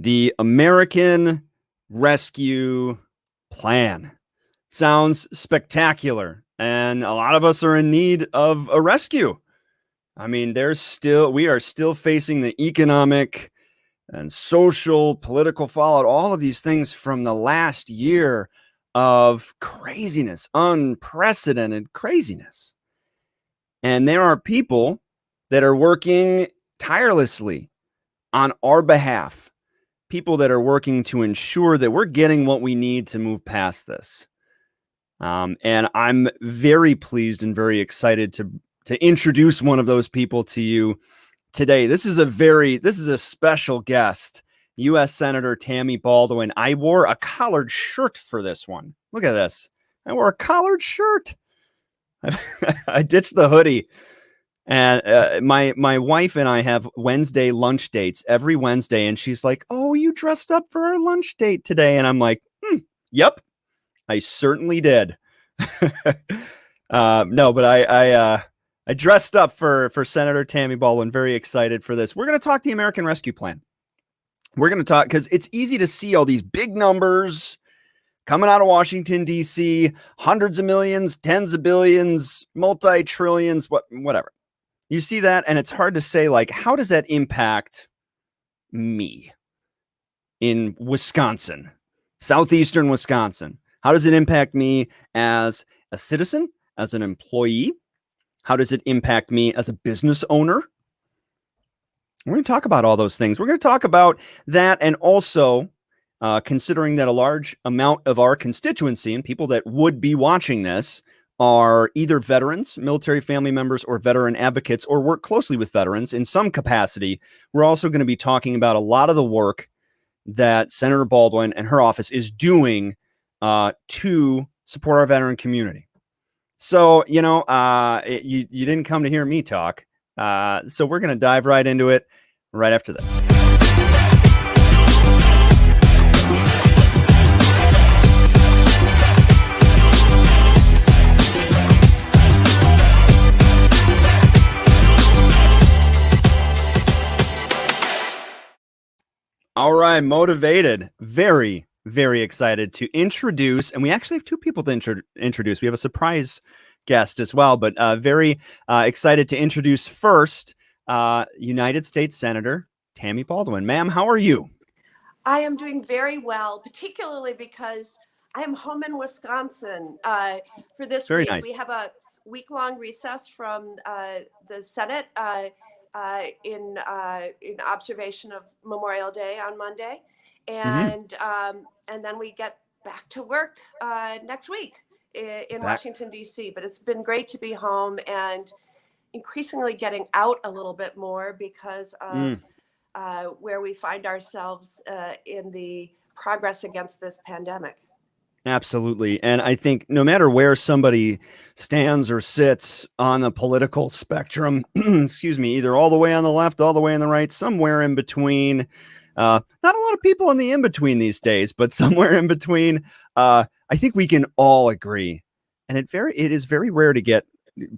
The American Rescue Plan. Sounds spectacular, and a lot of us are in need of a rescue. I mean, we are still facing the economic and social, political fallout, all of these things from the last year of craziness, unprecedented craziness. And there are people that are working tirelessly on our behalf, people that are working to ensure that we're getting what we need to move past this. And I'm very pleased and very excited to introduce one of those people to you today. This is a special guest, US Senator Tammy Baldwin. I wore a collared shirt for this one. Look at this. I wore a collared shirt. I ditched the hoodie. And my wife and I have Wednesday lunch dates every Wednesday. And she's like, "Oh, you dressed up for our lunch date today?" And I'm like, "Yep, I certainly did." No, but I dressed up for Senator Tammy Baldwin. Very excited for this. We're going to talk the American Rescue Plan. We're going to talk because it's easy to see all these big numbers coming out of Washington, D.C., hundreds of millions, tens of billions, multi-trillions, whatever. You see that, and it's hard to say, like, how does that impact me in Wisconsin, southeastern Wisconsin? How does it impact me as a citizen, as an employee? How does it impact me as a business owner? We're going to talk about all those things. We're going to talk about that, and also considering that a large amount of our constituency and people that would be watching this are either veterans, military family members, or veteran advocates, or work closely with veterans in some capacity. We're also going to be talking about a lot of the work that Senator Baldwin and her office is doing to support our veteran community. So, you didn't come to hear me talk. So we're going to dive right into it right after this. All right, motivated, very, very excited to introduce, and we actually have two people to introduce. We have a surprise guest as well, but very excited to introduce first United States Senator Tammy Baldwin. Ma'am, how are you? I am doing very well, particularly because I am home in Wisconsin for this Very week. nice. We have a week-long recess from the Senate in observation of Memorial Day on Monday, and then we get back to work next week in Washington, D.C. But it's been great to be home and increasingly getting out a little bit more because of where we find ourselves in the progress against this pandemic. Absolutely. And I think no matter where somebody stands or sits on the political spectrum, excuse me, either all the way on the left, all the way on the right, somewhere in between, not a lot of people in the in-between these days, but somewhere in between, I think we can all agree. And it is very rare to get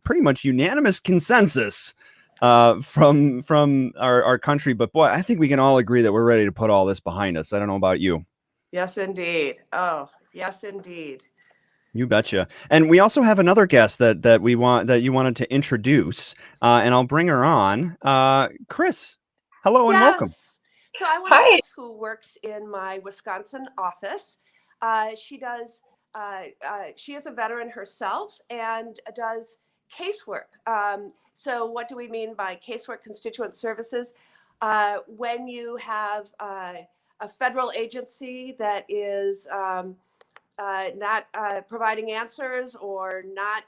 pretty much unanimous consensus from our country. But boy, I think we can all agree that we're ready to put all this behind us. I don't know about you. Yes, indeed. Oh, yes, indeed. You betcha. And we also have another guest that you wanted to introduce, and I'll bring her on. Chris, hello and welcome. So I want to who works in my Wisconsin office. She does. She is a veteran herself and does casework. So what do we mean by casework? Constituent services. When you have a federal agency that is not providing answers or not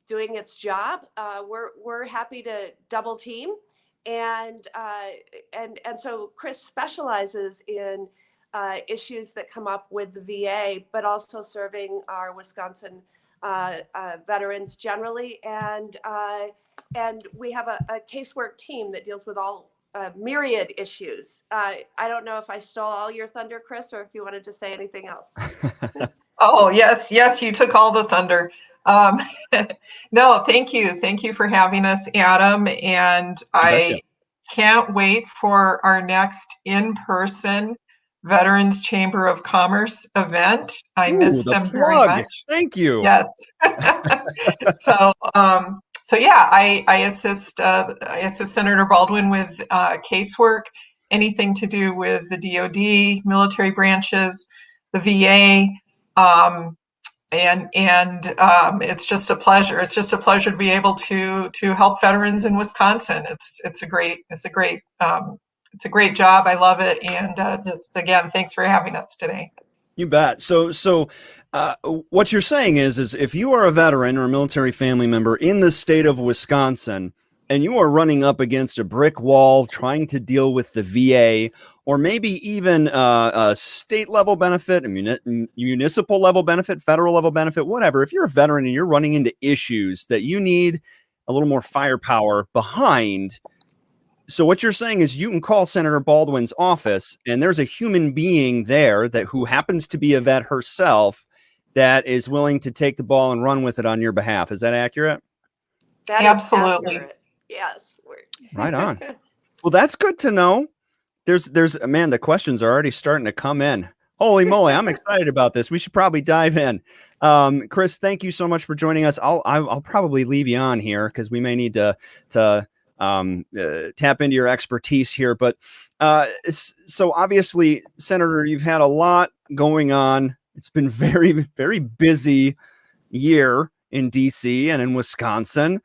doing its job, we're happy to double team, and so Chris specializes in issues that come up with the VA, but also serving our Wisconsin veterans generally, and we have a casework team that deals with all myriad issues. I don't know if I stole all your thunder, Chris, or if you wanted to say anything else. Oh, yes, you took all the thunder. No, thank you for having us, Adam. And I can't wait for our next in-person Veterans Chamber of Commerce event. I Ooh, miss the them very plug. much. Thank you. Yes. So yeah, I assist Senator Baldwin with casework, anything to do with the DoD, military branches, the VA, and it's just a pleasure. It's just a pleasure to be able to help veterans in Wisconsin. It's a great job. I love it, and just again, thanks for having us today. You bet. What you're saying is if you are a veteran or a military family member in the state of Wisconsin and you are running up against a brick wall trying to deal with the VA or maybe even a state level benefit, a municipal level benefit, federal level benefit, whatever, if you're a veteran and you're running into issues that you need a little more firepower behind, so what you're saying is you can call Senator Baldwin's office and there's a human being there who happens to be a vet herself that is willing to take the ball and run with it on your behalf. Is that accurate? That is Absolutely. accurate. Yes. Right on. Well, that's good to know. Man, the questions are already starting to come in. Holy moly, I'm excited about this. We should probably dive in. Chris, thank you so much for joining us. I'll probably leave you on here because we may need to tap into your expertise here. But so obviously, Senator, you've had a lot going on. It's been very, very busy year in DC and in Wisconsin.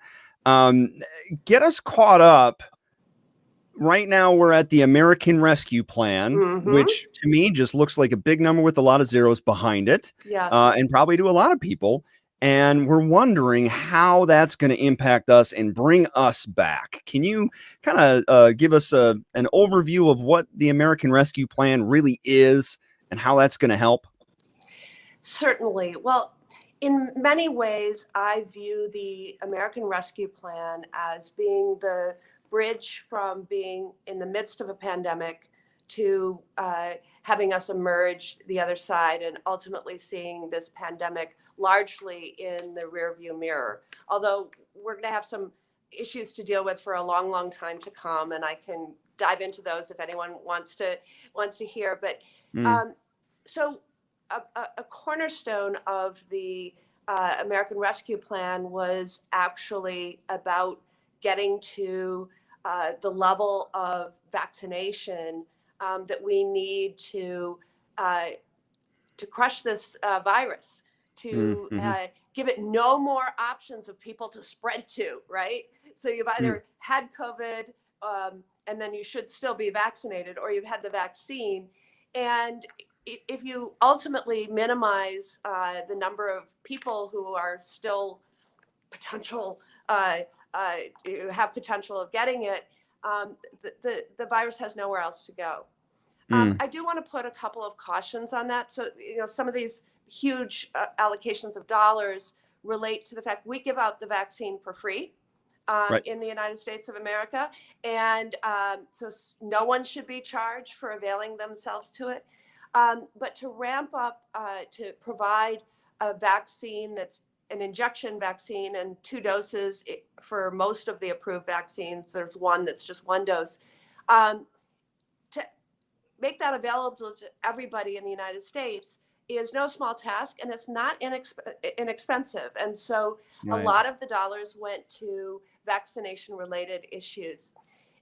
Get us caught up. Right now, we're at the American Rescue Plan, which to me just looks like a big number with a lot of zeros behind it. Yes. And probably to a lot of people. And we're wondering how that's going to impact us and bring us back. Can you kind of give us an overview of what the American Rescue Plan really is and how that's going to help? Certainly. Well, in many ways, I view the American Rescue Plan as being the bridge from being in the midst of a pandemic to having us emerge the other side and ultimately seeing this pandemic largely in the rearview mirror. Although we're going to have some issues to deal with for a long, long time to come, and I can dive into those if anyone wants to hear. But so a cornerstone of the American Rescue Plan was actually about getting to the level of vaccination that we need to crush this virus, to give it no more options of people to spread to, right? So you've either had COVID and then you should still be vaccinated, or you've had the vaccine. And if you ultimately minimize the number of people who are still potential have potential of getting it, the virus has nowhere else to go. I do want to put a couple of cautions on that. So, some of these huge allocations of dollars relate to the fact we give out the vaccine for free in the United States of America. And so no one should be charged for availing themselves to it. But to ramp up, to provide a vaccine that's an injection vaccine and 2 doses for most of the approved vaccines, there's one that's just 1 dose. To make that available to everybody in the United States is no small task, and it's not inexpensive. And so a lot of the dollars went to vaccination related issues.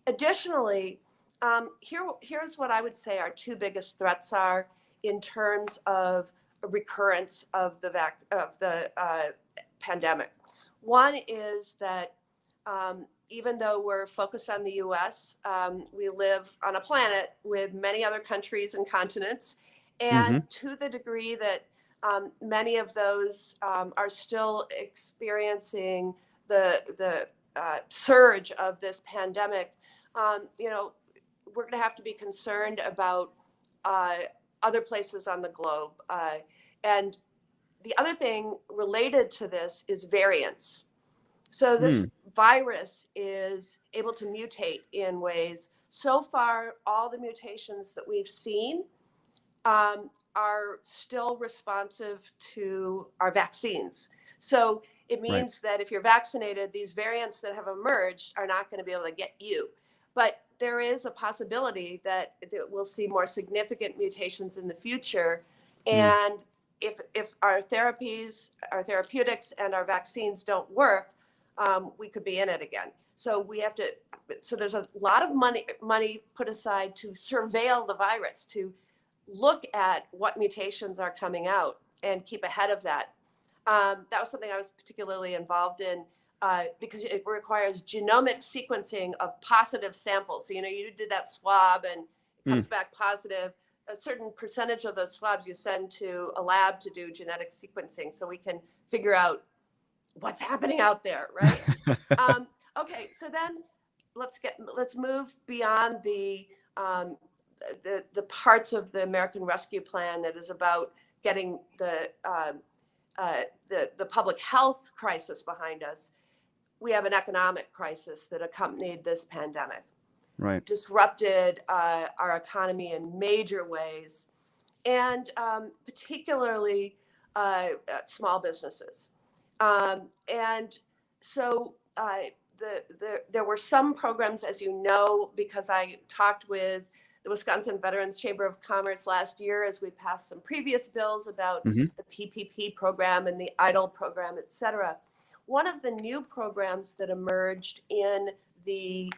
Additionally, here's what I would say our 2 biggest threats are in terms of a recurrence of the pandemic. One is that even though we're focused on the US, we live on a planet with many other countries and continents. And to the degree that many of those are still experiencing the surge of this pandemic, we're going to have to be concerned about other places on the globe. And the other thing related to this is variants. So this virus is able to mutate in ways. So far, all the mutations that we've seen are still responsive to our vaccines. So it means that if you're vaccinated, these variants that have emerged are not going to be able to get you. But there is a possibility that we'll see more significant mutations in the future. And if our therapeutics and our vaccines don't work, we could be in it again. So we have to. So there's a lot of money put aside to surveil the virus, to look at what mutations are coming out and keep ahead of that. That was something I was particularly involved in because it requires genomic sequencing of positive samples. So, you did that swab and it comes back positive. A certain percentage of those swabs you send to a lab to do genetic sequencing so we can figure out what's happening out there, right? Okay, so then let's move beyond the parts of the American Rescue Plan that is about getting the public health crisis behind us. We have an economic crisis that accompanied this pandemic. Right. Disrupted our economy in major ways, and particularly small businesses. And so there were some programs, as you know, because I talked with the Wisconsin Veterans Chamber of Commerce last year as we passed some previous bills about the PPP program and the EIDL program, et cetera. One of the new programs that emerged in the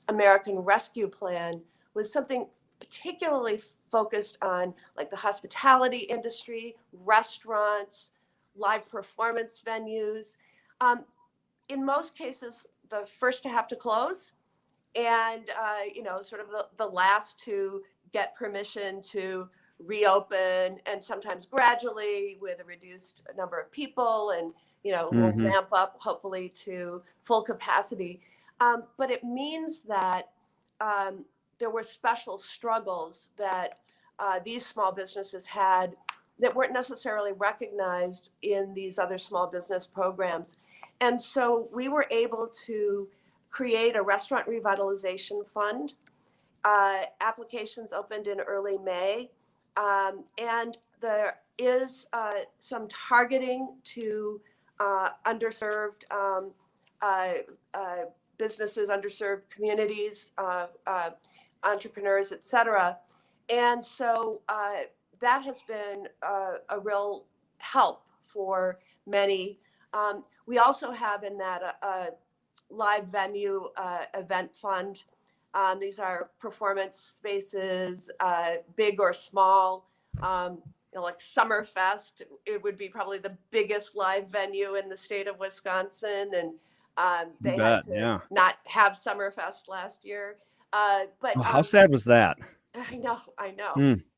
American Rescue Plan was something particularly focused on like the hospitality industry, restaurants, live performance venues. In most cases, the first to have to close, and sort of the last to get permission to reopen, and sometimes gradually with a reduced number of people, and we'll ramp up hopefully to full capacity. But it means that there were special struggles that these small businesses had that weren't necessarily recognized in these other small business programs. And so we were able to create a restaurant revitalization fund. Applications opened in early May. And there is some targeting to underserved businesses, underserved communities, entrepreneurs, et cetera. And so that has been a real help for many. We also have in that live venue event fund. These are performance spaces, big or small. Like Summerfest, it would be probably the biggest live venue in the state of Wisconsin, and they had to not have Summerfest last year. But how sad was that? I know.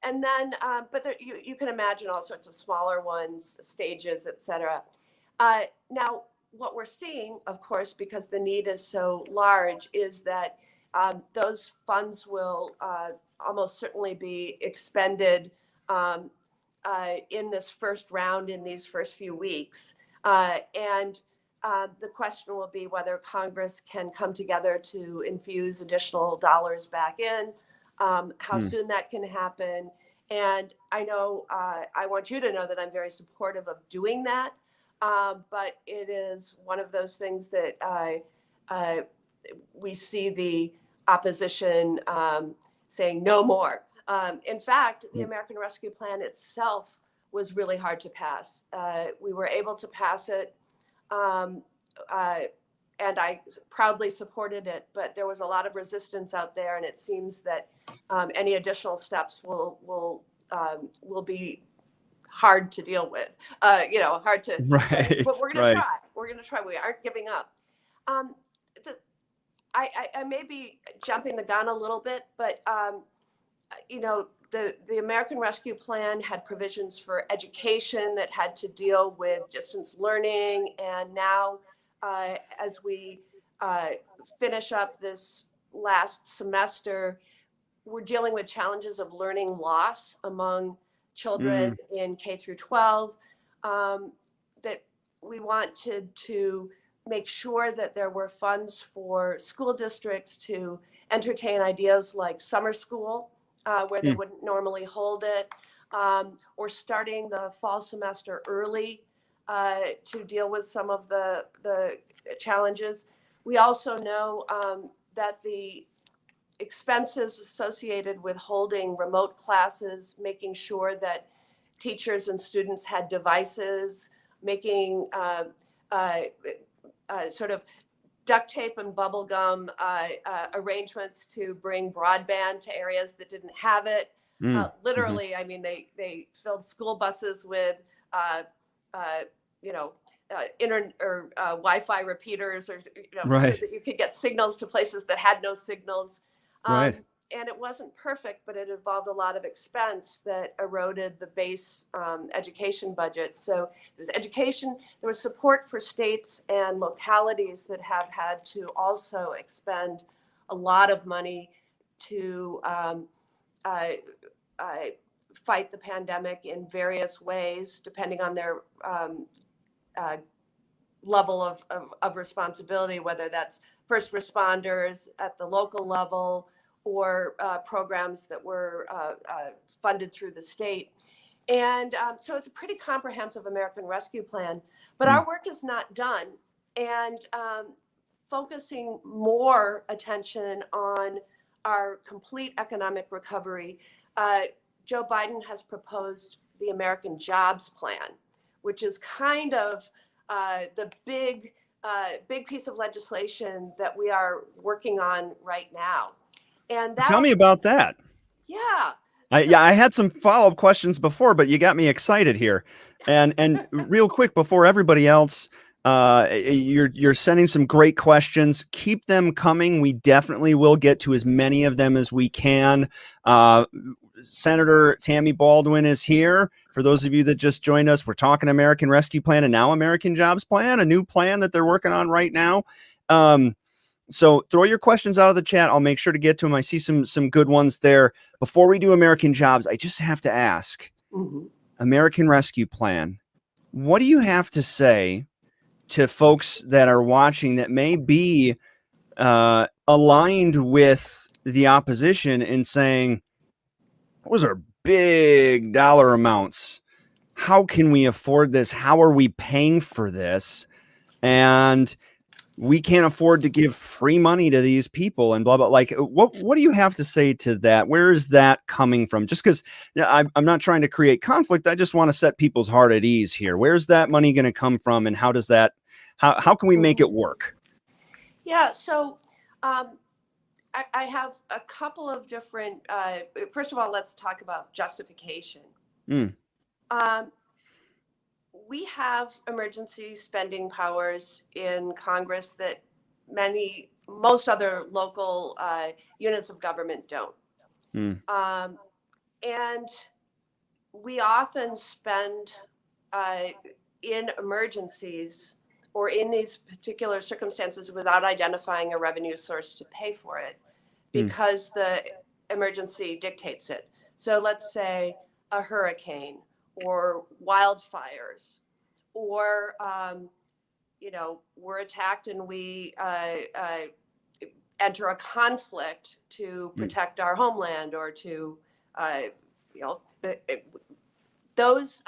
And then, but there, you can imagine all sorts of smaller ones, stages, et cetera. Now, what we're seeing, of course, because the need is so large, is that those funds will almost certainly be expended in this first round, in these first few weeks. And the question will be whether Congress can come together to infuse additional dollars back in, how soon that can happen. And I know I want you to know that I'm very supportive of doing that. But it is one of those things that we see the opposition saying no more. In fact, the American Rescue Plan itself was really hard to pass. We were able to pass it, and I proudly supported it, but there was a lot of resistance out there, and it seems that any additional steps will be hard to deal with, hard to, right. But we're going to try. We're going to try. We aren't giving up. I may be jumping the gun a little bit, but the American Rescue Plan had provisions for education that had to deal with distance learning, and now as we finish up this last semester, we're dealing with challenges of learning loss among children in K through 12, that we wanted to make sure that there were funds for school districts to entertain ideas like summer school, where they wouldn't normally hold it, or starting the fall semester early to deal with some of the challenges. We also know that the expenses associated with holding remote classes, making sure that teachers and students had devices, making sort of duct tape and bubble gum arrangements to bring broadband to areas that didn't have it. Literally, I mean, they filled school buses with, internet or Wi-Fi repeaters, or Right. so that you could get signals to places that had no signals. Right. And it wasn't perfect, but it involved a lot of expense that eroded the base education budget. So there was education, there was support for states and localities that have had to also expend a lot of money to fight the pandemic in various ways, depending on their level of responsibility, whether that's first responders at the local level, or programs that were funded through the state. And so it's a pretty comprehensive American Rescue Plan, but our work is not done. And focusing more attention on our complete economic recovery, Joe Biden has proposed the American Jobs Plan, which is kind of the big piece of legislation that we are working on right now. And Tell me about that. Yeah. I had some follow-up questions before, but you got me excited here. And real quick, before everybody else, you're sending some great questions. Keep them coming. We definitely will get to as many of them as we can. Senator Tammy Baldwin is here. For those of you that just joined us, we're talking American Rescue Plan and now American Jobs Plan, a new plan that they're working on right now. So throw your questions out of the chat. I'll make sure to get to them. I see some good ones there. Before we do American Jobs, I just have to ask, American Rescue Plan, what do you have to say to folks that are watching that may be aligned with the opposition in saying, those are big dollar amounts. How can we afford this? How are we paying for this? And we can't afford to give free money to these people and blah, blah. Like, what do you have to say to that? Where is that coming from? Just because I'm not trying to create conflict. I just want to set people's heart at ease here. Where's that money going to come from? And how does that, how can we make it work? Yeah. So I have a couple of different, first of all, let's talk about justification. We have emergency spending powers in Congress that most other local units of government don't. And we often spend in emergencies or in these particular circumstances without identifying a revenue source to pay for it because the emergency dictates it. So let's say a hurricane or wildfires, or we're attacked and we enter a conflict to protect our homeland, or to those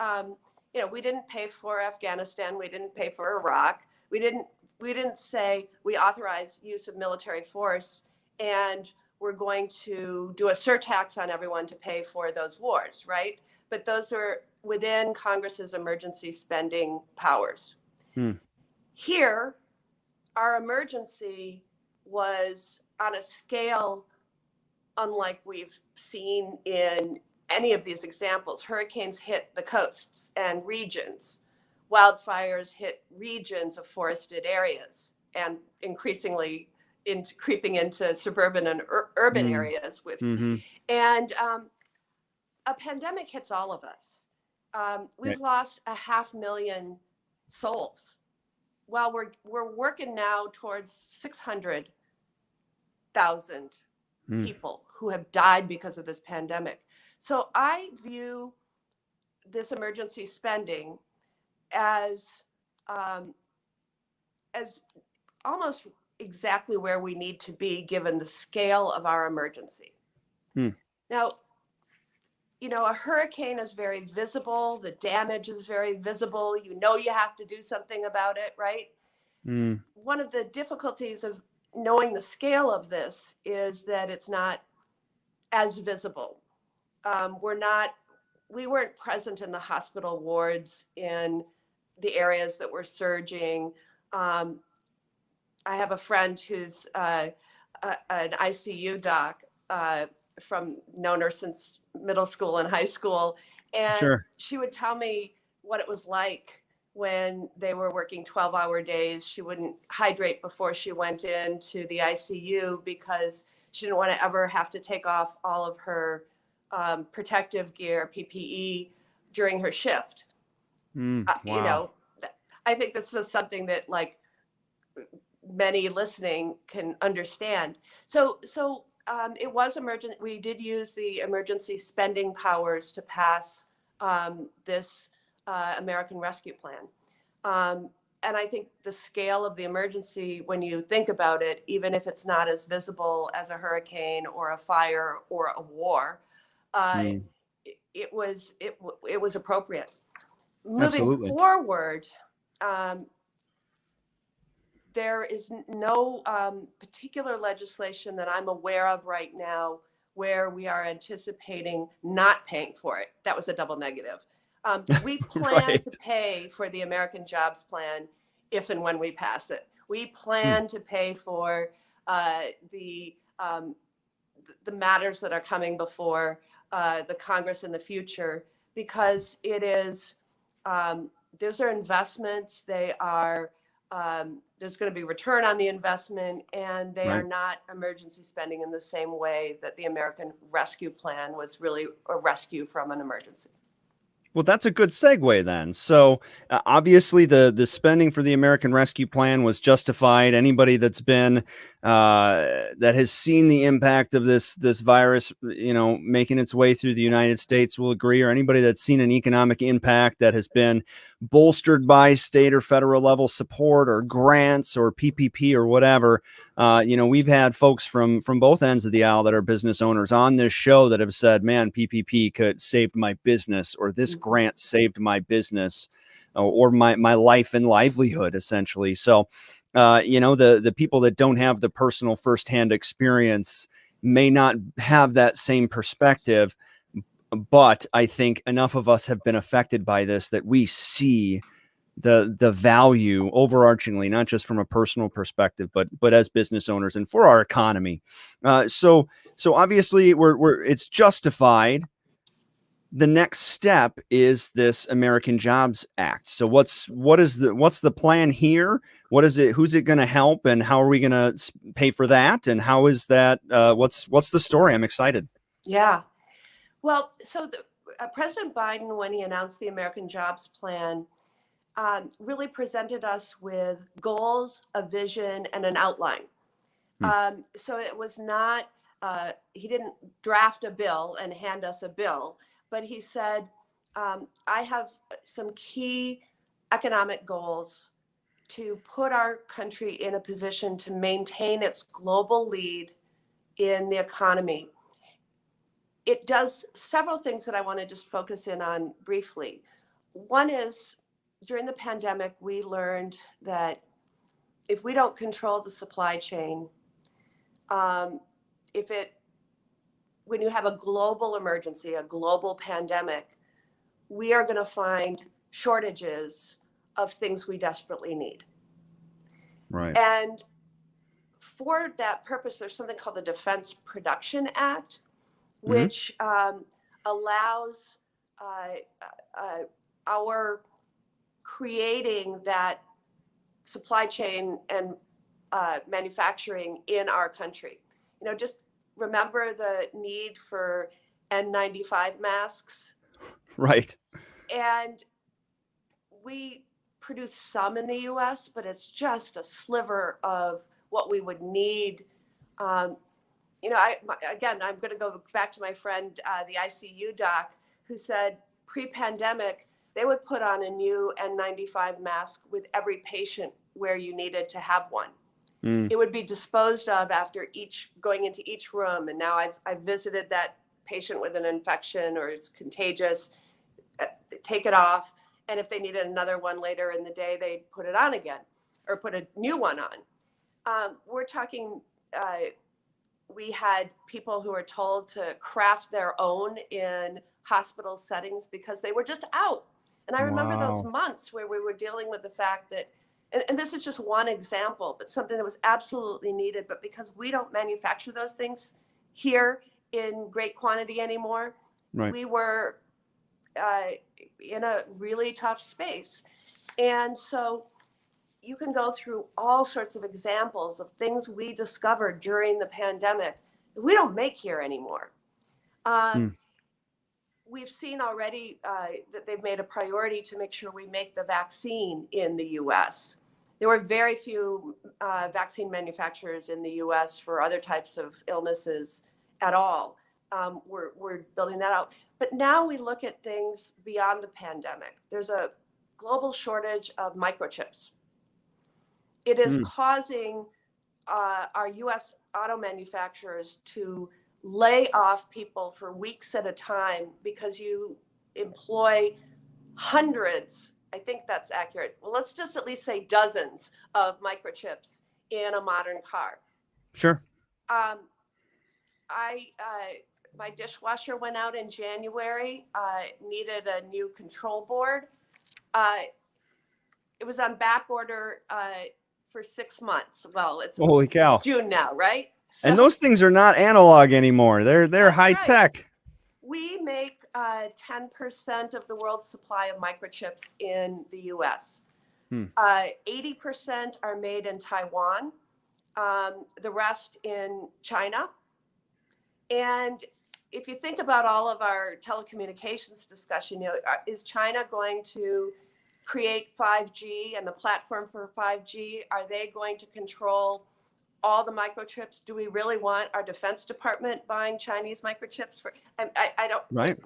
we didn't pay for Afghanistan, we didn't pay for Iraq, we didn't say we authorize use of military force and we're going to do a surtax on everyone to pay for those wars, right? But those are within Congress's emergency spending powers. Here, our emergency was on a scale unlike we've seen in any of these examples. Hurricanes hit the coasts and regions. Wildfires hit regions of forested areas, and increasingly creeping into suburban and urban areas with, and a pandemic hits all of us. We've lost 500,000 souls. Well, we're working now towards 600,000 people who have died because of this pandemic. So I view this emergency spending as almost exactly where we need to be given the scale of our emergency. Now, a hurricane is very visible. The damage is very visible. You have to do something about it, right? One of the difficulties of knowing the scale of this is that it's not as visible. We weren't present in the hospital wards in the areas that were surging. I have a friend who's an ICU doc from known her since middle school and high school, and Sure. she would tell me what it was like when they were working 12-hour days. She wouldn't hydrate before she went into the ICU because she didn't want to ever have to take off all of her protective gear, PPE, during her shift. Wow. I think this is something that like many listening can understand. So it was emergent. We did use the emergency spending powers to pass this American Rescue Plan. And I think the scale of the emergency, when you think about it, even if it's not as visible as a hurricane or a fire or a war, uh, Mm, it was appropriate. Moving absolutely. forward, there is no particular legislation that I'm aware of right now where we are anticipating not paying for it. That was a double negative. We plan Right. to pay for the American Jobs Plan if and when we pass it. We Hmm. plan to pay for the matters that are coming before the Congress in the future because it is those are investments. They are there's going to be return on the investment, and they are Right. not emergency spending in the same way that the American Rescue Plan was really a rescue from an emergency. Well, that's a good segue then. So, obviously, the spending for the American Rescue Plan was justified. Anybody that's been that has seen the impact of this virus, making its way through the United States will agree. Or anybody that's seen an economic impact that has been bolstered by state or federal level support or grants or PPP or whatever. We've had folks from both ends of the aisle that are business owners on this show that have said, man, PPP could saved my business, or this grant saved my business, or my life and livelihood, essentially. So, the people that don't have the personal firsthand experience may not have that same perspective. But I think enough of us have been affected by this that we see the value overarchingly, not just from a personal perspective, but as business owners and for our economy. So obviously we're it's justified. The next step is this American Jobs Act. So what's the plan here? What is it? Who's it going to help, and how are we going to pay for that? And how is that? What's the story? I'm excited. Yeah. Well, President Biden, when he announced the American Jobs Plan, really presented us with goals, a vision, and an outline. Hmm. So it was not, he didn't draft a bill and hand us a bill, but he said, I have some key economic goals to put our country in a position to maintain its global lead in the economy. It does several things that I want to just focus in on briefly. One is during the pandemic, we learned that if we don't control the supply chain, um, if it when you have a global emergency, a global pandemic, we are going to find shortages of things we desperately need. Right. And for that purpose, there's something called the Defense Production Act, Hmm. which allows our creating that supply chain and manufacturing in our country. Just remember the need for N95 masks. Right. And we produce some in the US, but it's just a sliver of what we would need. Um, again, I'm going to go back to my friend, the ICU doc, who said pre-pandemic, they would put on a new N95 mask with every patient where you needed to have one. Mm. It would be disposed of after going into each room. And now I've visited that patient with an infection or it's contagious, take it off. And if they needed another one later in the day, they put it on again or put a new one on. We're talking, we had people who were told to craft their own in hospital settings because they were just out. And I remember those months where we were dealing with the fact that, and this is just one example, but something that was absolutely needed, but because we don't manufacture those things here in great quantity anymore, we were in a really tough space. And so you can go through all sorts of examples of things we discovered during the pandemic that we don't make here anymore. We've seen already that they've made a priority to make sure we make the vaccine in the US. There were very few vaccine manufacturers in the US for other types of illnesses at all. We're building that out. But now we look at things beyond the pandemic. There's a global shortage of microchips. It is causing our US auto manufacturers to lay off people for weeks at a time because you employ hundreds, I think that's accurate. Well, let's just at least say dozens of microchips in a modern car. Sure. My dishwasher went out in January, needed a new control board. It was on back order for 6 months. Well, holy cow. It's June now, right? So, and those things are not analog anymore. They're high tech. We make 10% of the world's supply of microchips in the US. 80% are made in Taiwan, the rest in China. And if you think about all of our telecommunications discussion, is China going to create 5G and the platform for 5G? Are they going to control all the microchips? Do we really want our Defense Department buying Chinese microchips? I don't. Right.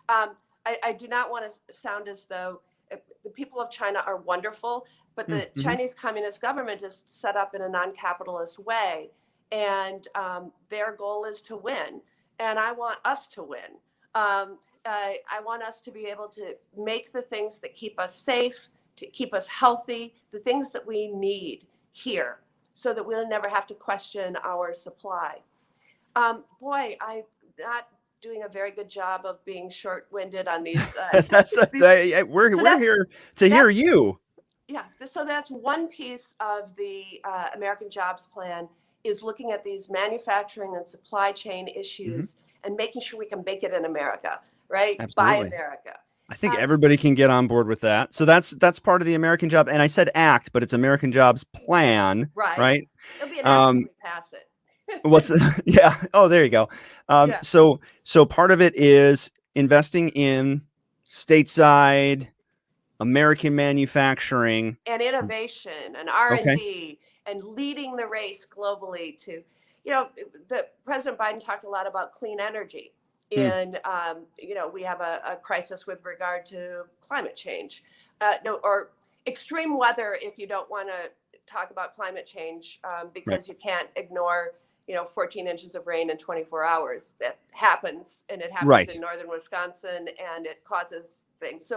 I do not want to sound as though the people of China are wonderful, but the Chinese Communist government is set up in a non-capitalist way, and their goal is to win. And I want us to win. I want us to be able to make the things that keep us safe, to keep us healthy, the things that we need here, so that we'll never have to question our supply. Boy, I'm not doing a very good job of being short-winded on these. We're here to hear you. Yeah, so that's one piece of the American Jobs Plan, is looking at these manufacturing and supply chain issues and making sure we can make it in America, right? Absolutely. By America. I think everybody can get on board with that. So that's part of the American Job. And I said act, but it's American Jobs Plan, right? It'll be an act when we pass it. Yeah. Oh, there you go. So part of it is investing in stateside American manufacturing and innovation and R&D and leading the race globally to, the President Biden talked a lot about clean energy. And, we have a crisis with regard to climate change, or extreme weather, if you don't want to talk about climate change, because you can't ignore, 14 inches of rain in 24 hours. That happens, and it happens in northern Wisconsin, and it causes things.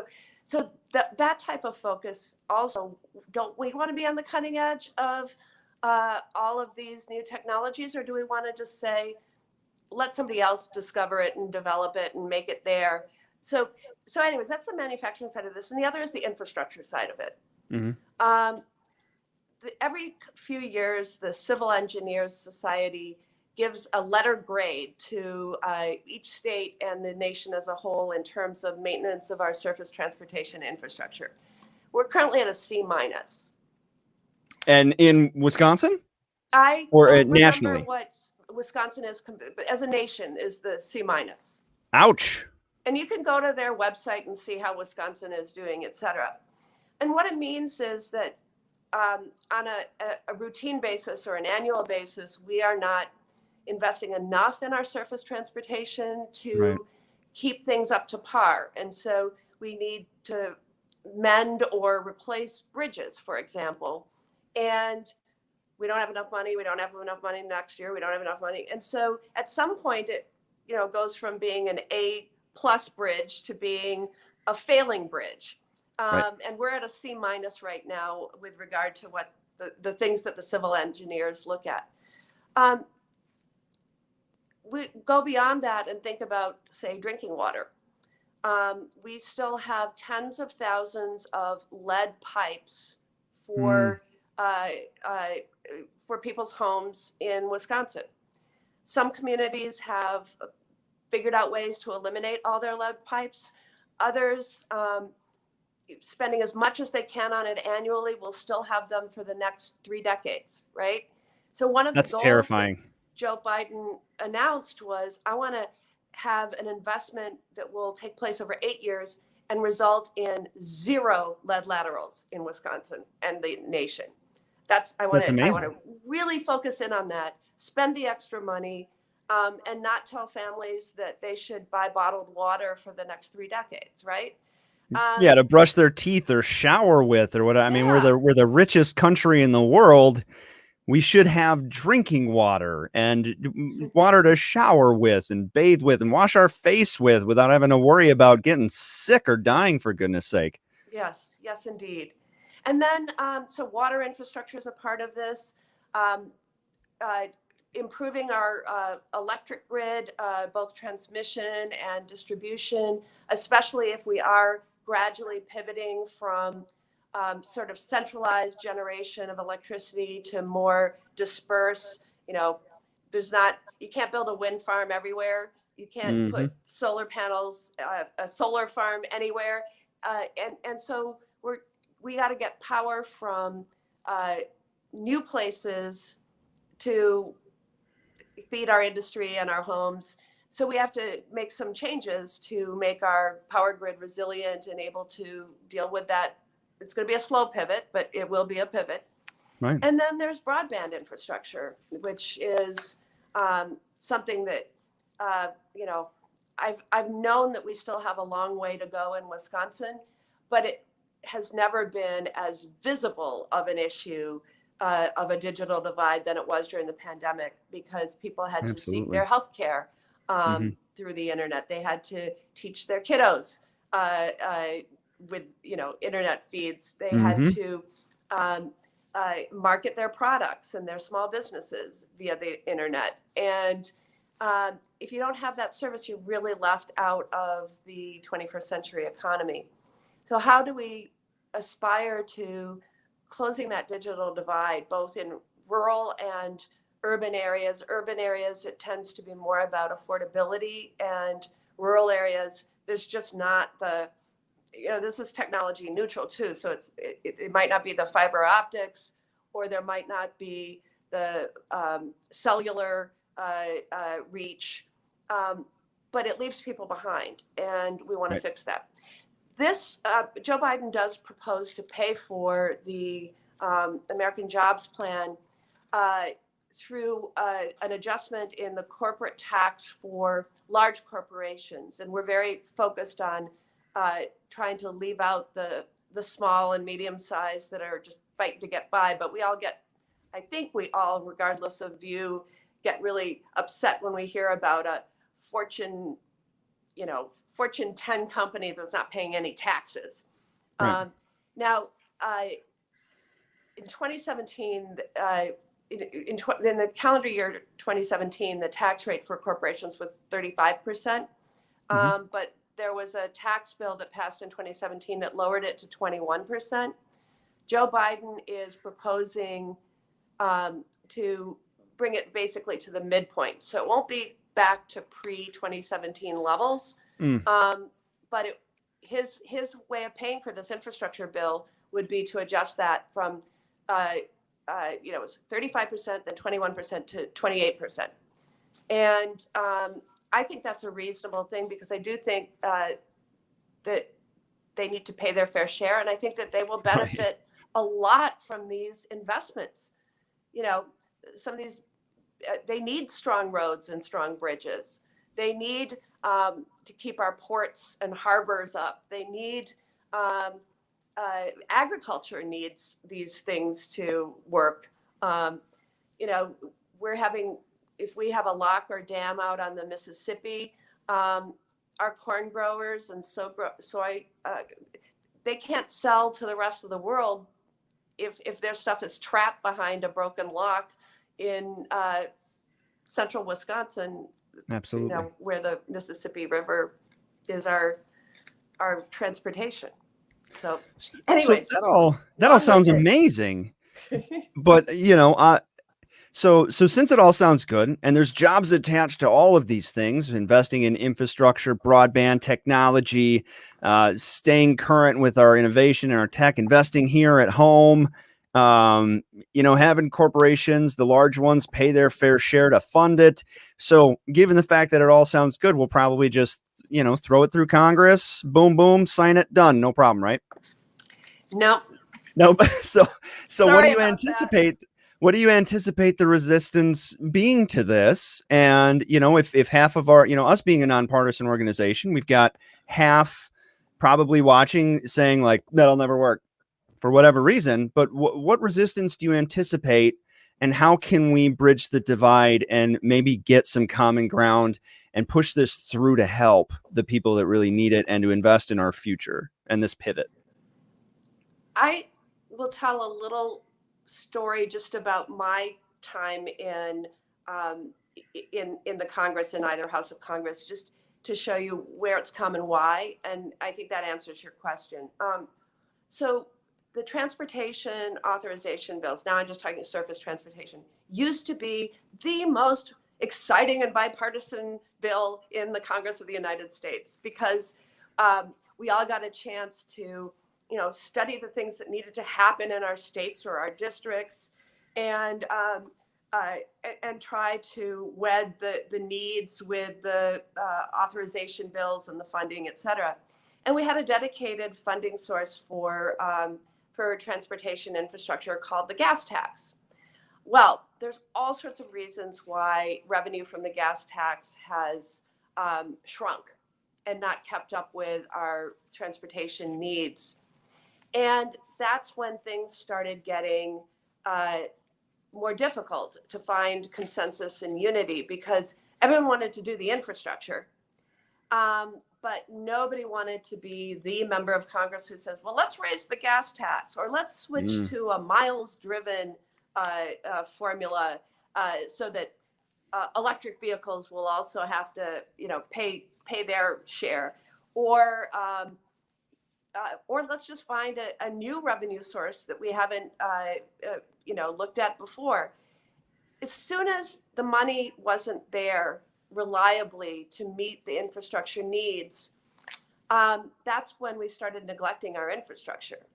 So that type of focus also, don't we want to be on the cutting edge of all of these new technologies, or do we want to just say, let somebody else discover it and develop it and make it there? So anyways, that's the manufacturing side of this. And the other is the infrastructure side of it. Every few years, the Civil Engineers Society gives a letter grade to each state and the nation as a whole in terms of maintenance of our surface transportation infrastructure. We're currently at a C-. And in Wisconsin? Or nationally? What Wisconsin is, as a nation, is the C-. Ouch. And you can go to their website and see how Wisconsin is doing, et cetera. And what it means is that on a routine basis or an annual basis, we are not investing enough in our surface transportation to keep things up to par. And so we need to mend or replace bridges, for example. And we don't have enough money. We don't have enough money next year. We don't have enough money. And so at some point, it goes from being an A+ bridge to being a failing bridge. And we're at a C- right now with regard to what the things that the civil engineers look at. We go beyond that and think about, say, drinking water. We still have tens of thousands of lead pipes for people's homes in Wisconsin. Some communities have figured out ways to eliminate all their lead pipes. Others, spending as much as they can on it annually, will still have them for the next 3 decades, right? So one of the That's goals terrifying. that Joe Biden announced was, I want to have an investment that will take place over 8 years and result in 0 lead laterals in Wisconsin and the nation. I want to really focus in on that, spend the extra money, and not tell families that they should buy bottled water for the next 3 decades, right? To brush their teeth or shower with or what. I mean, we're the richest country in the world. We should have drinking water and water to shower with and bathe with and wash our face with without having to worry about getting sick or dying, for goodness sake. Yes, indeed. And then, so water infrastructure is a part of this. Improving our electric grid, both transmission and distribution, especially if we are gradually pivoting from sort of centralized generation of electricity to more dispersed. You can't build a wind farm everywhere. You can't put solar panels, a solar farm anywhere. And so we got to get power from new places to feed our industry and our homes. So we have to make some changes to make our power grid resilient and able to deal with that. It's going to be a slow pivot, but it will be a pivot. Right. And then there's broadband infrastructure, which is something that, I've known that we still have a long way to go in Wisconsin, but it has never been as visible of an issue of a digital divide than it was during the pandemic, because people had to seek their health care through the internet. They had to teach their kiddos with internet feeds. They had to market their products and their small businesses via the internet. And if you don't have that service, you're really left out of the 21st century economy. So how do we aspire to closing that digital divide, both in rural and urban areas? Urban areas, it tends to be more about affordability, and rural areas, there's just not this is technology neutral too. So it might not be the fiber optics, or there might not be the cellular reach, but it leaves people behind, and we want to fix that. This, Joe Biden does propose to pay for the American Jobs Plan through an adjustment in the corporate tax for large corporations. And we're very focused on trying to leave out the small and medium size that are just fighting to get by. But I think we all, regardless of view, get really upset when we hear about a Fortune 10 company that's not paying any taxes. Right. Now, in 2017, in the calendar year 2017, the tax rate for corporations was 35%. But there was a tax bill that passed in 2017 that lowered it to 21%. Joe Biden is proposing to bring it basically to the midpoint. So it won't be back to pre-2017 levels. But his way of paying for this infrastructure bill would be to adjust that from it was 35%, then 21% to 28%. And I think that's a reasonable thing, because I do think that they need to pay their fair share, and I think that they will benefit a lot from these investments. Some of these, they need strong roads and strong bridges. They need to keep our ports and harbors up. They need agriculture needs these things to work. If we have a lock or dam out on the Mississippi, our corn growers and soy, they can't sell to the rest of the world if their stuff is trapped behind a broken lock in central Wisconsin, Absolutely. where the Mississippi River is our transportation. So, anyways, that all sounds amazing. But so since it all sounds good and there's jobs attached to all of these things, investing in infrastructure, broadband technology, staying current with our innovation and our tech, investing here at home, having corporations, the large ones, pay their fair share to fund it. So given the fact that it all sounds good, we'll probably just, throw it through Congress, boom, boom, sign it, done. No problem, right? No. Nope. So what do you anticipate? What do you anticipate the resistance being to this? And, if half of our, us being a nonpartisan organization, we've got half probably watching saying like, that'll never work for whatever reason. But what resistance do you anticipate? And how can we bridge the divide and maybe get some common ground and push this through to help the people that really need it and to invest in our future and this pivot? I will tell a little story just about my time in the Congress, in either House of Congress, just to show you where it's come and why. And I think that answers your question. So the transportation authorization bills, now I'm just talking surface transportation, used to be the most exciting and bipartisan bill in the Congress of the United States because we all got a chance to study the things that needed to happen in our states or our districts, and try to wed the needs with the authorization bills and the funding, et cetera. And we had a dedicated funding source for transportation infrastructure called the gas tax. Well, there's all sorts of reasons why revenue from the gas tax has shrunk and not kept up with our transportation needs. And that's when things started getting more difficult to find consensus and unity because everyone wanted to do the infrastructure. But nobody wanted to be the member of Congress who says, well, let's raise the gas tax or let's switch to a miles driven formula so that electric vehicles will also have to, pay their share. Or let's just find a new revenue source that we haven't, looked at before. As soon as the money wasn't there reliably to meet the infrastructure needs, that's when we started neglecting our infrastructure.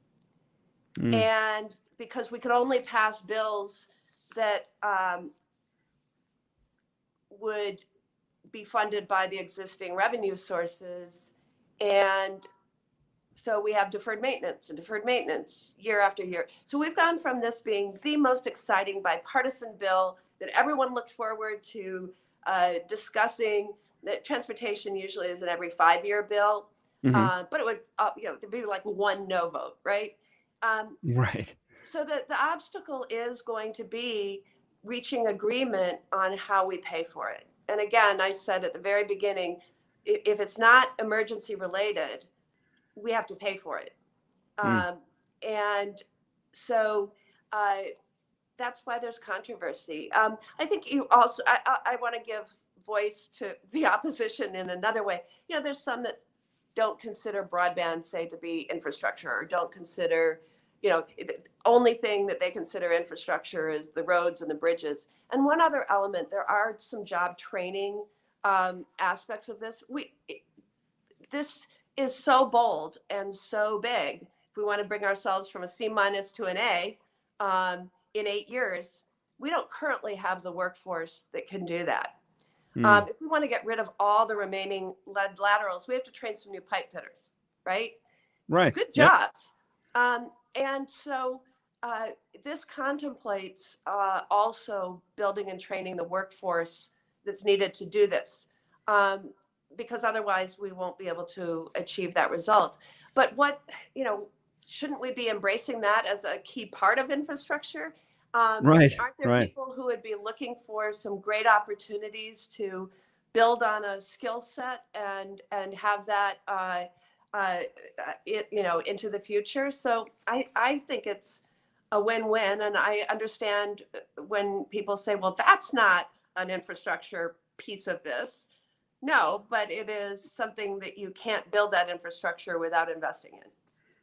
And because we could only pass bills that would be funded by the existing revenue sources, and so we have deferred maintenance year after year. So we've gone from this being the most exciting bipartisan bill that everyone looked forward to discussing. That transportation usually is an every 5-year bill, but it would there'd be like one no vote, right? Right. So the obstacle is going to be reaching agreement on how we pay for it. And again, I said at the very beginning, if it's not emergency related, we have to pay for it. And so that's why there's controversy. I think you also, I want to give voice to the opposition in another way. There's some that don't consider broadband, say, to be infrastructure, or don't consider, the only thing that they consider infrastructure is the roads and the bridges. And one other element, there are some job training aspects of this. This is so bold and so big. If we want to bring ourselves from a C- to an A in 8 years, we don't currently have the workforce that can do that. If we want to get rid of all the remaining lead laterals, we have to train some new pipe fitters, right? Right. Good jobs. And so this contemplates also building and training the workforce that's needed to do this. Because otherwise we won't be able to achieve that result. But shouldn't we be embracing that as a key part of infrastructure? Right. Aren't there people who would be looking for some great opportunities to build on a skill set and have that into the future? So I think it's a win-win. And I understand when people say, well, that's not an infrastructure piece of this. No, but it is something that you can't build that infrastructure without investing in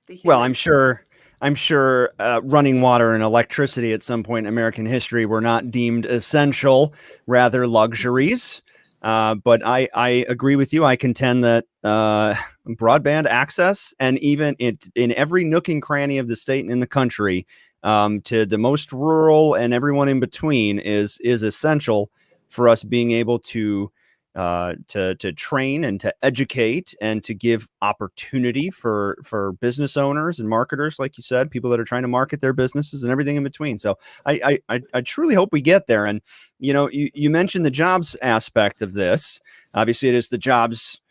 the Well, human. I'm sure running water and electricity at some point in American history were not deemed essential, rather luxuries. But I agree with you. I contend that broadband access, and even in every nook and cranny of the state and in the country, to the most rural and everyone in between, is essential for us being able to train and to educate and to give opportunity for business owners and marketers, like you said, people that are trying to market their businesses and everything in between. So I truly hope we get there. And you mentioned the jobs aspect of this. Obviously, it is the jobs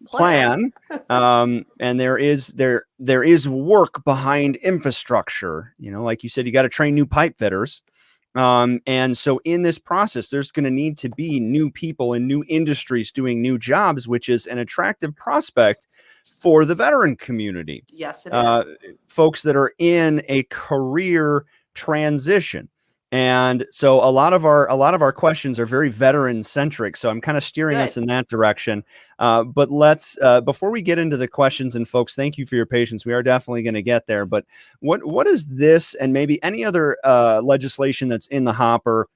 plan. And there is work behind infrastructure. Like you said, you got to train new pipe fitters. And so in this process, there's going to need to be new people in new industries doing new jobs, which is an attractive prospect for the veteran community. Yes, it is. Folks that are in a career transition. And so a lot of our questions are very veteran centric. So I'm kind of steering us in that direction. But let's before we get into the questions, and folks, thank you for your patience. We are definitely going to get there. But what is this, and maybe any other legislation that's in the hopper?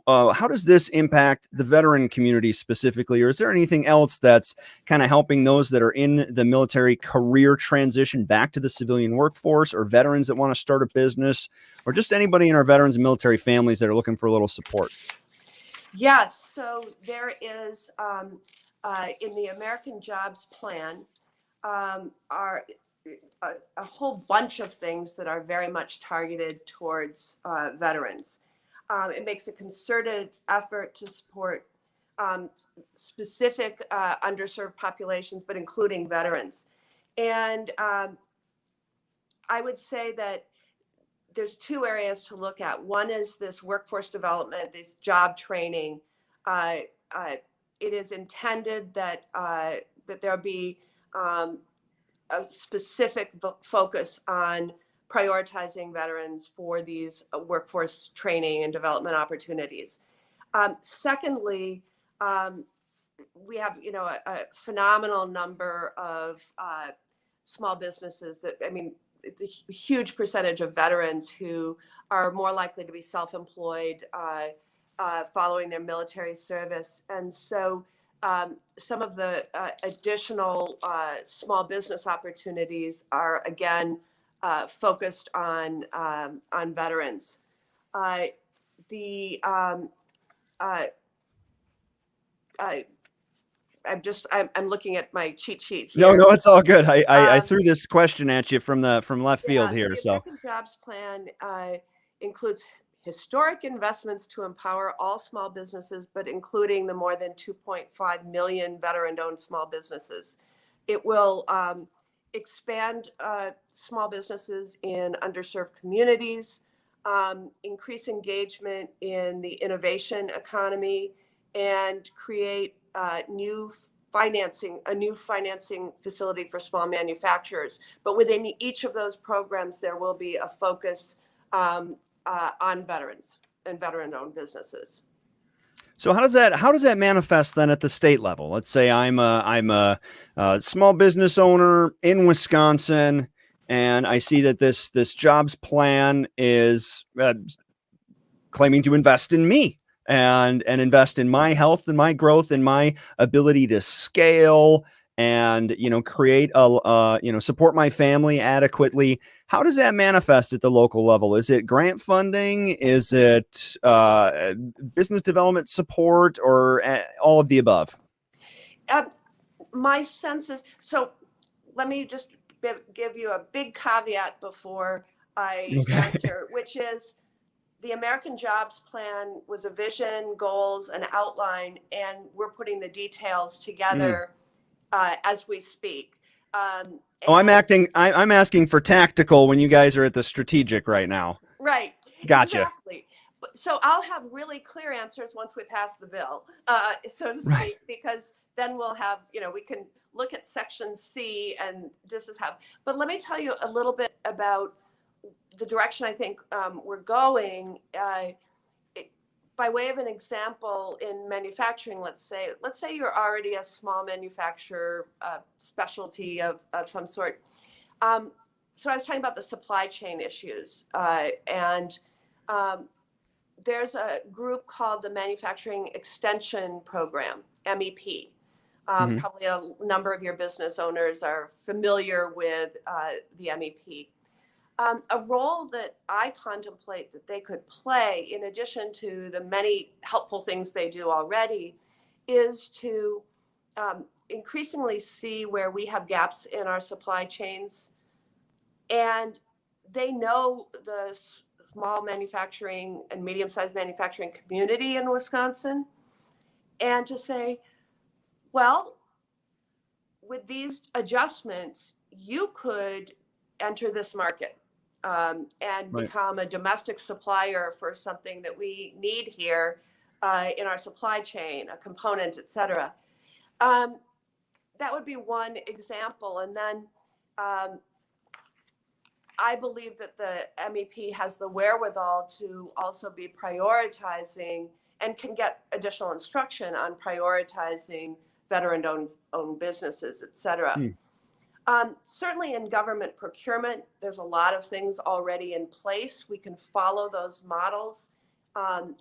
How does this impact the veteran community specifically, or is there anything else that's kind of helping those that are in the military career transition back to the civilian workforce, or veterans that want to start a business, or just anybody in our veterans and military families that are looking for a little support? Yes, so there is in the American Jobs Plan are a whole bunch of things that are very much targeted towards veterans. It makes a concerted effort to support specific underserved populations, but including veterans. And I would say that there's two areas to look at. One is this workforce development, this job training. Uh, it is intended that that there'll be a specific focus on prioritizing veterans for these workforce training and development opportunities. Secondly, we have a phenomenal number of small businesses that, I mean, it's a huge percentage of veterans who are more likely to be self-employed following their military service. And so some of the additional small business opportunities are, again, focused on veterans. The I'm looking at my cheat sheet here. No, it's all good. I threw this question at you from left field here. The So American Jobs Plan includes historic investments to empower all small businesses, but including the more than 2.5 million veteran-owned small businesses. It will expand small businesses in underserved communities, increase engagement in the innovation economy, and create a new financing facility for small manufacturers. But within each of those programs, there will be a focus on veterans and veteran-owned businesses. So how does that manifest then at the state level? Let's say I'm a small business owner in Wisconsin, and I see that this jobs plan is claiming to invest in me and invest in my health and my growth and my ability to scale and create a support my family adequately. How does that manifest at the local level? Is it grant funding? Is it business development support, or all of the above? My sense is, so let me just give you a big caveat before I answer, which is the American Jobs Plan was a vision, goals, an outline, and we're putting the details together as we speak. I'm asking for tactical when you guys are at the strategic right now. Right. Gotcha. Exactly. So I'll have really clear answers once we pass the bill, so to speak, because then we'll have, we can look at section C and this is how. But let me tell you a little bit about the direction I think we're going. By way of an example, in manufacturing, let's say you're already a small manufacturer, specialty of some sort. So I was talking about the supply chain issues, and there's a group called the Manufacturing Extension Program, MEP. Probably a number of your business owners are familiar with the MEP. A role that I contemplate that they could play, in addition to the many helpful things they do already, is to increasingly see where we have gaps in our supply chains. And they know the small manufacturing and medium-sized manufacturing community in Wisconsin, and to say, well, with these adjustments, you could enter this market and become a domestic supplier for something that we need here in our supply chain, a component, et cetera. That would be one example. And then I believe that the MEP has the wherewithal to also be prioritizing and can get additional instruction on prioritizing veteran-owned businesses, et cetera. Certainly in government procurement, there's a lot of things already in place. We can follow those models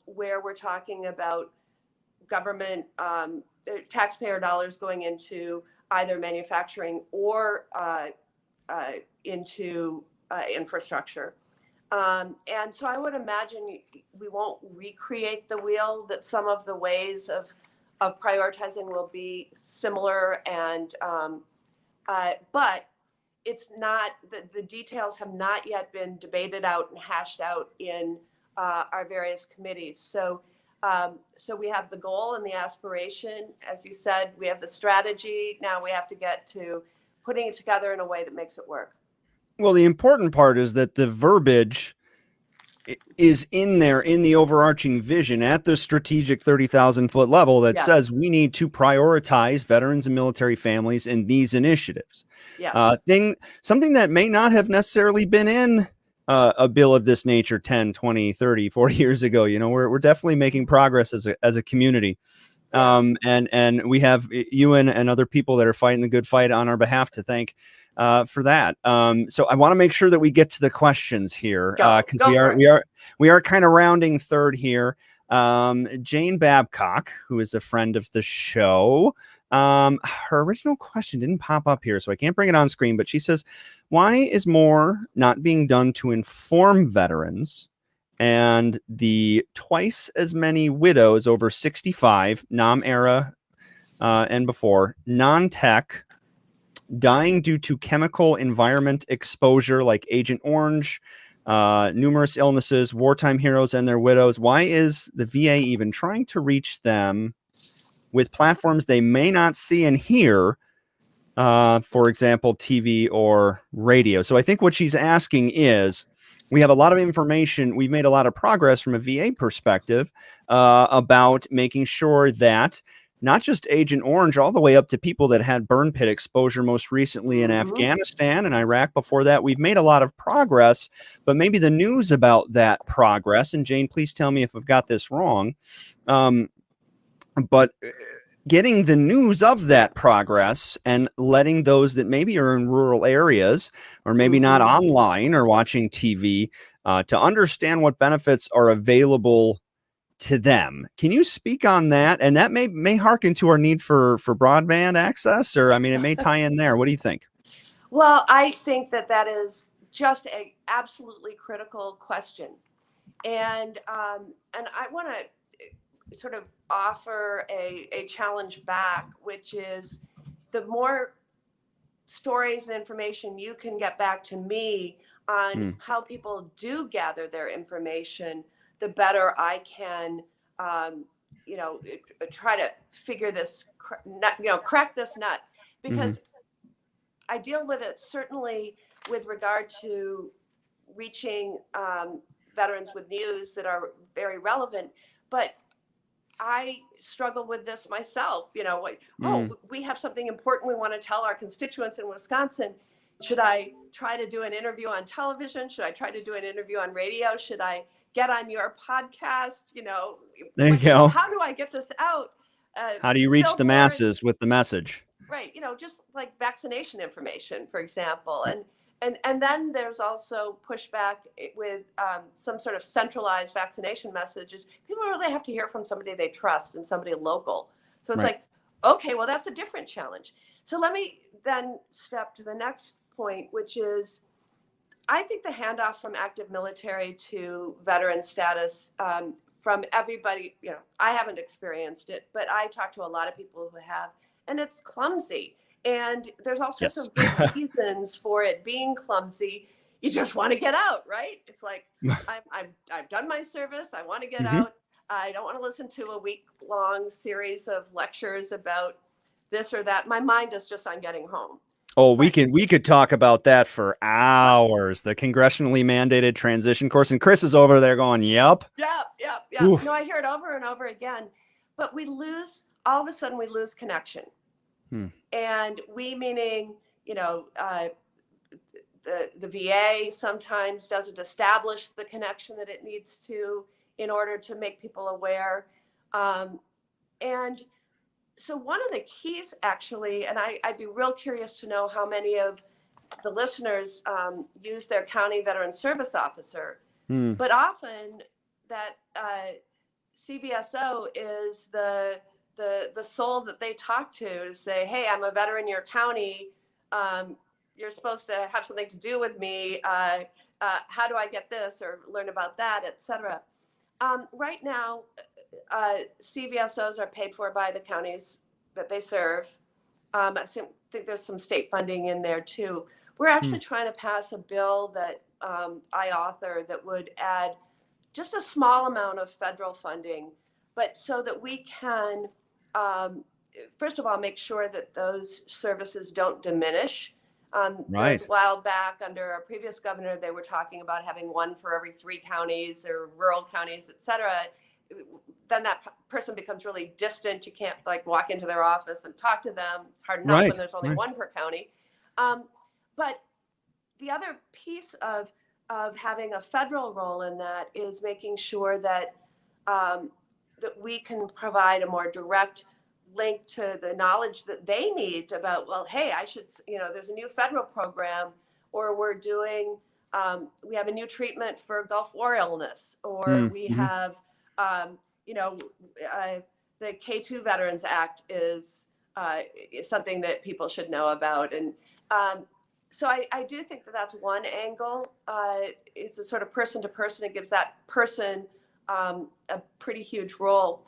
where we're talking about government taxpayer dollars going into either manufacturing or into infrastructure. And so I would imagine we won't recreate the wheel, that some of the ways of prioritizing will be similar, and but it's not, the details have not yet been debated out and hashed out in our various committees. So we have the goal and the aspiration. As you said, we have the strategy. Now we have to get to putting it together in a way that makes it work. Well, the important part is that the verbiage is in there in the overarching vision at the strategic 30,000 foot level that says we need to prioritize veterans and military families in these initiatives. Something that may not have necessarily been in a bill of this nature 10, 20, 30, 40 years ago. You know, we're definitely making progress as a community. And we have you and other people that are fighting the good fight on our behalf to thank for that. So I want to make sure that we get to the questions here because we are kind of rounding third here. Jane Babcock, who is a friend of the show, her original question didn't pop up here, so I can't bring it on screen, but she says, why is more not being done to inform veterans and the twice as many widows over 65, NOM-era and before, non-tech, dying due to chemical environment exposure like Agent Orange, numerous illnesses, wartime heroes and their widows? Why is the VA even trying to reach them with platforms they may not see and hear, for example, TV or radio? So I think what she's asking is, we have a lot of information. We've made a lot of progress from a VA perspective about making sure that not just Agent Orange, all the way up to people that had burn pit exposure most recently in Afghanistan and Iraq before that. We've made a lot of progress, but maybe the news about that progress, and Jane, please tell me if I've got this wrong, but getting the news of that progress and letting those that maybe are in rural areas or maybe not online or watching TV to understand what benefits are available to them. Can you speak on that? And that may harken to our need for broadband access, or I mean, it may tie in there. What do you think? Well, I think that is just a absolutely critical question, and I want to sort of offer a challenge back, which is, the more stories and information you can get back to me on how people do gather their information, the better I can, try to figure this, crack this nut, because I deal with it certainly with regard to reaching veterans with news that are very relevant, but I struggle with this myself. We have something important we want to tell our constituents in Wisconsin. should I try to do an interview on television? Should I try to do an interview on radio? Should I get on your podcast? There you go. How do I get this out? How do you reach the Billboards, masses with the message? right? Just like vaccination information, for example. And then there's also pushback with some sort of centralized vaccination messages. People really have to hear from somebody they trust and somebody local. So it's like, okay, well, that's a different challenge. So let me then step to the next point, which is, I think the handoff from active military to veteran status, from everybody, I haven't experienced it, but I talk to a lot of people who have, and it's clumsy. And there's all sorts of good reasons for it being clumsy. You just want to get out, right? It's like, I've done my service. I want to get out. I don't want to listen to a week-long series of lectures about this or that. My mind is just on getting home. Oh, we could talk about that for hours. The congressionally mandated transition course, and Chris is over there going, "Yep, yep." No, I hear it over and over again. But all of a sudden, we lose connection. And we, meaning, the VA sometimes doesn't establish the connection that it needs to in order to make people aware. And so one of the keys, actually, and I'd be real curious to know how many of the listeners use their county veteran service officer, but often that CVSO is the soul that they talk to say, hey, I'm a veteran in your county. You're supposed to have something to do with me. How do I get this or learn about that, et cetera? Right now, CVSOs are paid for by the counties that they serve. I think there's some state funding in there too. We're actually trying to pass a bill that I authored that would add just a small amount of federal funding, but so that we can, first of all, make sure that those services don't diminish. There was a while back under our previous governor, they were talking about having one for every 3 counties or rural counties, et cetera. Then that person becomes really distant. You can't walk into their office and talk to them. It's hard enough when there's only one per county. But the other piece of having a federal role in that is making sure that that we can provide a more direct link to the knowledge that they need about, well, hey, I should, there's a new federal program, or we're doing, we have a new treatment for Gulf War illness, or we have, the K-2 Veterans Act is something that people should know about. And so I do think that that's one angle. It's a sort of person to person. It gives that person a pretty huge role.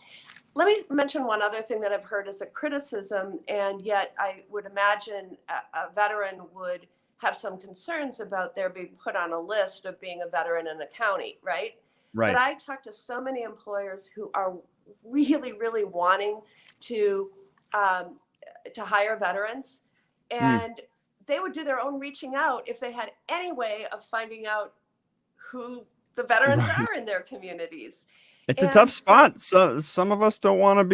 Let me mention one other thing that I've heard as a criticism, and yet I would imagine a veteran would have some concerns about their being put on a list of being a veteran in a county, right? But I talk to so many employers who are really, really wanting to hire veterans, and they would do their own reaching out if they had any way of finding out who the veterans are in their communities. It's a tough spot. So some of us don't want to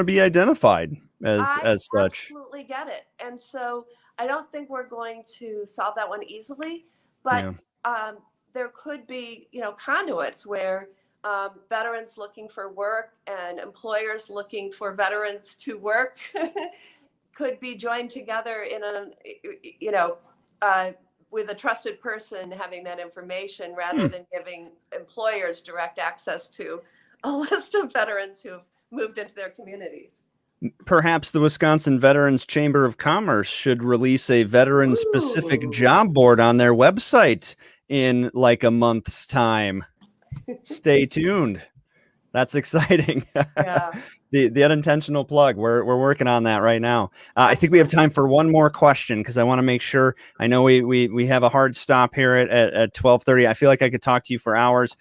be identified as such. I absolutely get it. And so I don't think we're going to solve that one easily, but there could be, conduits where veterans looking for work and employers looking for veterans to work could be joined together in with a trusted person having that information, rather than giving employers direct access to a list of veterans who've moved into their communities. Perhaps the Wisconsin Veterans Chamber of Commerce should release a veteran-specific job board on their website in like a month's time. Stay tuned. That's exciting. Yeah. The unintentional plug. We're working on that right now. I think we have time for one more question, because I want to make sure. I know we have a hard stop here at 12:30. I feel like I could talk to you for hours.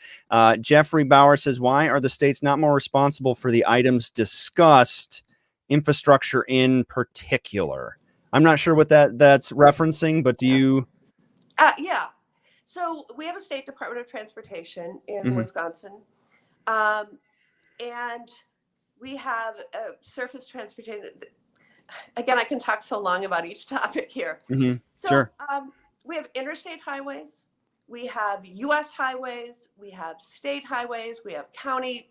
Jeffrey Bauer says, why are the states not more responsible for the items discussed, infrastructure in particular? I'm not sure what that's referencing, but do you? Yeah. So we have a state Department of Transportation in Wisconsin. And we have surface transportation. again, I can talk so long about each topic here. So Sure. We have interstate highways, we have US highways, we have state highways, we have county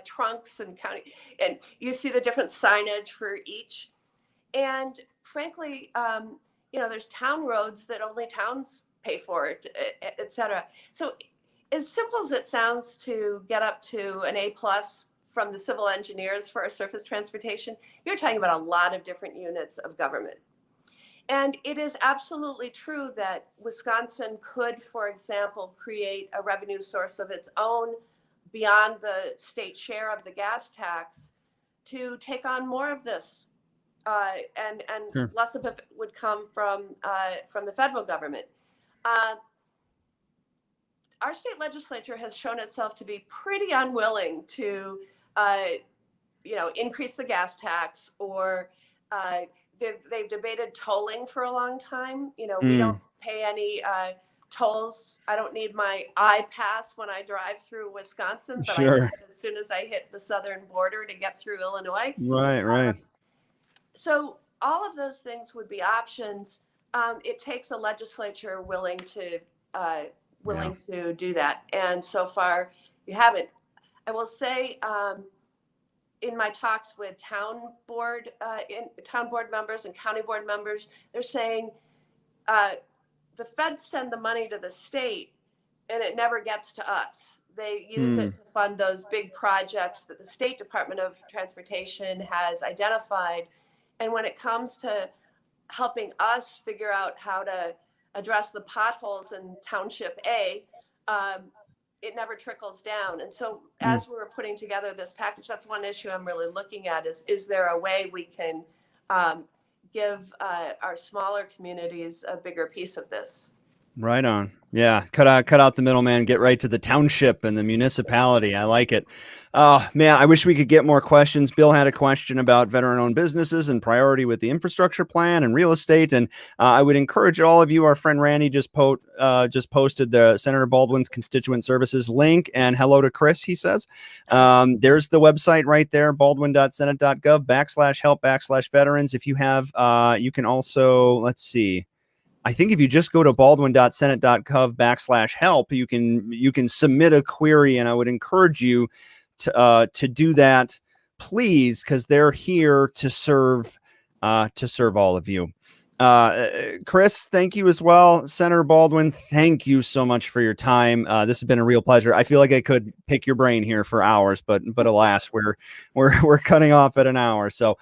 trunks and county, and you see the different signage for each. And frankly, there's town roads that only towns pay for, et cetera. So as simple as it sounds to get up to an A+ from the civil engineers for our surface transportation, you're talking about a lot of different units of government. And it is absolutely true that Wisconsin could, for example, create a revenue source of its own beyond the state share of the gas tax to take on more of this. And Sure. less of it would come from the federal government. Our state legislature has shown itself to be pretty unwilling to, increase the gas tax, or they've debated tolling for a long time. We don't pay any tolls. I don't need my I-Pass when I drive through Wisconsin, but Sure. I need it as soon as I hit the southern border to get through Illinois. Right. So all of those things would be options. It takes a legislature willing to do that, and so far you haven't. I will say, in my talks with town board members and county board members, they're saying the feds send the money to the state, and it never gets to us. They use it to fund those big projects that the State Department of Transportation has identified. And when it comes to helping us figure out how to address the potholes in Township A, it never trickles down. And so as we were putting together this package, that's one issue I'm really looking at is there a way we can give our smaller communities a bigger piece of this? Right on. Yeah. Cut out the middleman, get right to the township and the municipality. I like it. Oh man, I wish we could get more questions. Bill had a question about veteran-owned businesses and priority with the infrastructure plan and real estate. And I would encourage all of you, our friend Randy just posted the Senator Baldwin's constituent services link, and hello to Chris, he says. There's the website right there, baldwin.senate.gov/help/veterans. If you have, you can also, let's see. I think if you just go to baldwin.senate.gov/help, you can submit a query, and I would encourage you to do that, please, because they're here to serve all of you. Chris, thank you as well. Senator Baldwin, thank you so much for your time. This has been a real pleasure. I feel like I could pick your brain here for hours, but alas, we're cutting off at an hour. So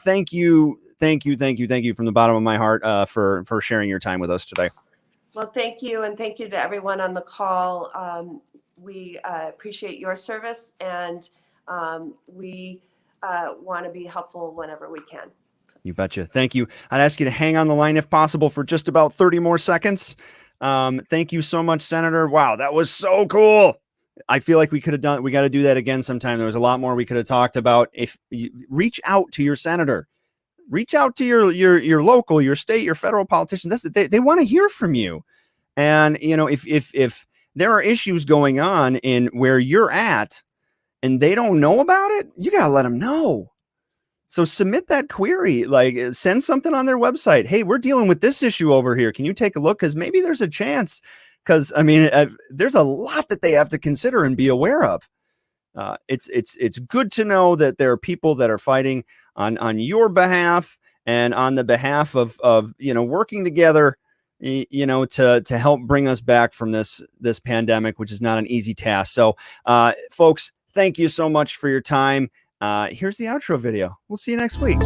thank you. Thank you from the bottom of my heart for sharing your time with us today. Well, thank you. And thank you to everyone on the call. We appreciate your service, and we want to be helpful whenever we can. You betcha. Thank you. I'd ask you to hang on the line if possible for just about 30 more seconds. Thank you so much, Senator. Wow, that was so cool. I feel like we got to do that again sometime. There was a lot more we could have talked about. If you reach out to your senator, reach out to your local, your state, your federal politicians. They want to hear from you. And if there are issues going on in where you're at and they don't know about it, you got to let them know. So submit that query, like send something on their website. Hey, we're dealing with this issue over here. Can you take a look? Because maybe there's a chance. Because there's a lot that they have to consider and be aware of. It's good to know that there are people that are fighting on your behalf and on the behalf of working together, to help bring us back from this pandemic, which is not an easy task. So, folks, thank you so much for your time. Here's the outro video. We'll see you next week.